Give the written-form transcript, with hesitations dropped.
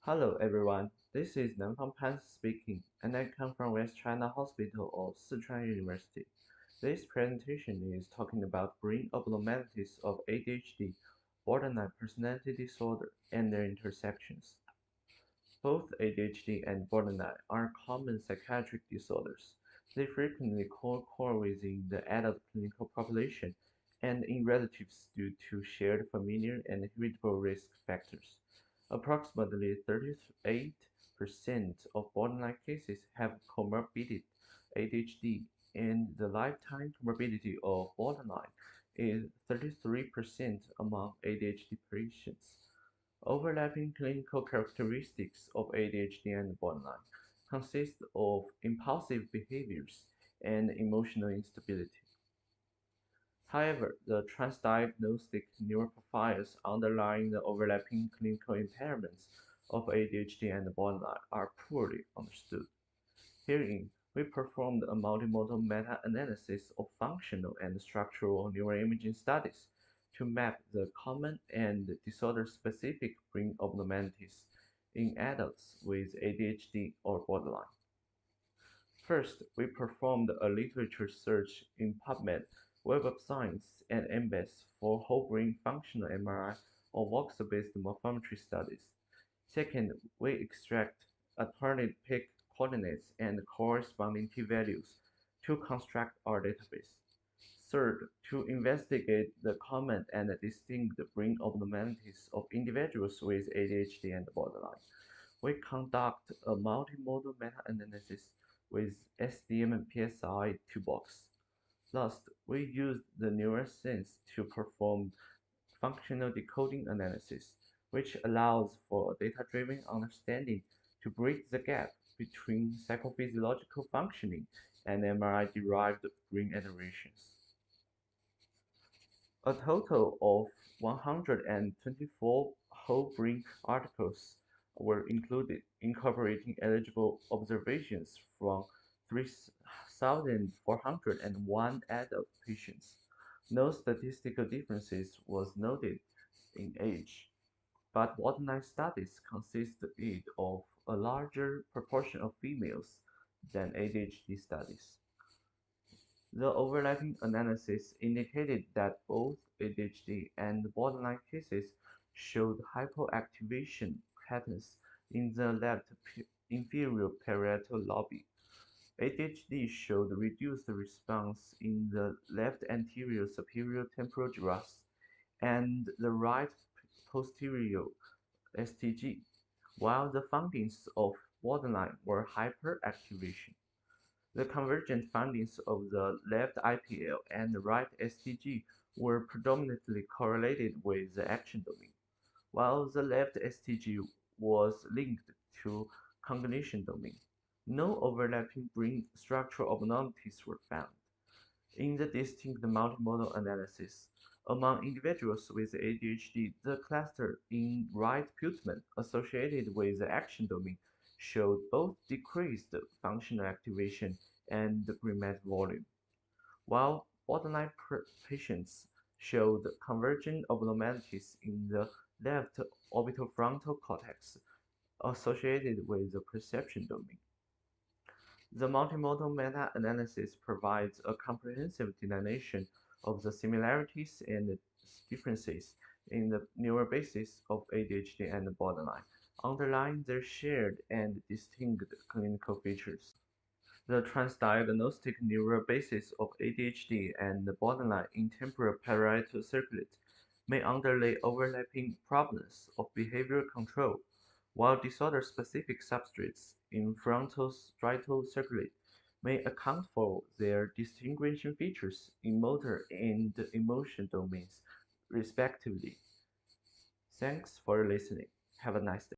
Hello everyone, this is Nanfang Pan speaking, and I come from West China Hospital of Sichuan University. This presentation is talking about brain abnormalities of ADHD, borderline personality disorder, and their intersections. Both ADHD and borderline are common psychiatric disorders. They frequently occur within the adult clinical population and in relatives due to shared familiar and heritable risk factors. Approximately 38% of borderline cases have comorbid ADHD, and the lifetime comorbidity of borderline is 33% among ADHD patients. Overlapping clinical characteristics of ADHD and borderline consist of impulsive behaviors and emotional instability. However, the transdiagnostic neuroprofiles underlying the overlapping clinical impairments of ADHD and borderline are poorly understood. Herein, we performed a multimodal meta-analysis of functional and structural neuroimaging studies to map the common and disorder-specific brain abnormalities in adults with ADHD or borderline. First, we performed a literature search in PubMed, Web of Science, and MBAS for whole brain functional MRI or voxel-based morphometry studies. Second, we extract alternate peak coordinates and corresponding p-values to construct our database. Third, to investigate the common and distinct brain abnormalities of individuals with ADHD and borderline, we conduct a multimodal meta-analysis with SDM and PSI toolbox. Last, we used the neuroscience to perform functional decoding analysis, which allows for data-driven understanding to bridge the gap between psychophysiological functioning and MRI-derived brain aberrations. A total of 124 whole brain articles were included, incorporating eligible observations from 3,401 adult patients. No statistical differences was noted in age, but borderline studies consisted of a larger proportion of females than ADHD studies. The overlapping analysis indicated that both ADHD and borderline cases showed hypoactivation patterns in the left inferior parietal lobe. ADHD showed reduced response in the left anterior superior temporal gyrus and the right posterior STG, while the findings of borderline were hyperactivation. The convergent findings of the left IPL and the right STG were predominantly correlated with the action domain, while the left STG was linked to cognition domain. No overlapping brain structural abnormalities were found. In the distinct multimodal analysis, among individuals with ADHD, the cluster in right putamen associated with the action domain showed both decreased functional activation and brain mass volume, while borderline patients showed convergent abnormalities in the left orbitofrontal cortex associated with the perception domain. The multimodal meta-analysis provides a comprehensive delineation of the similarities and differences in the neural basis of ADHD and borderline, underlying their shared and distinct clinical features. The transdiagnostic neural basis of ADHD and borderline in temporal parietal circuit may underlay overlapping problems of behavioral control, while disorder-specific substrates in frontal striatal circuit may account for their distinguishing features in motor and emotion domains, respectively. Thanks for listening. Have a nice day.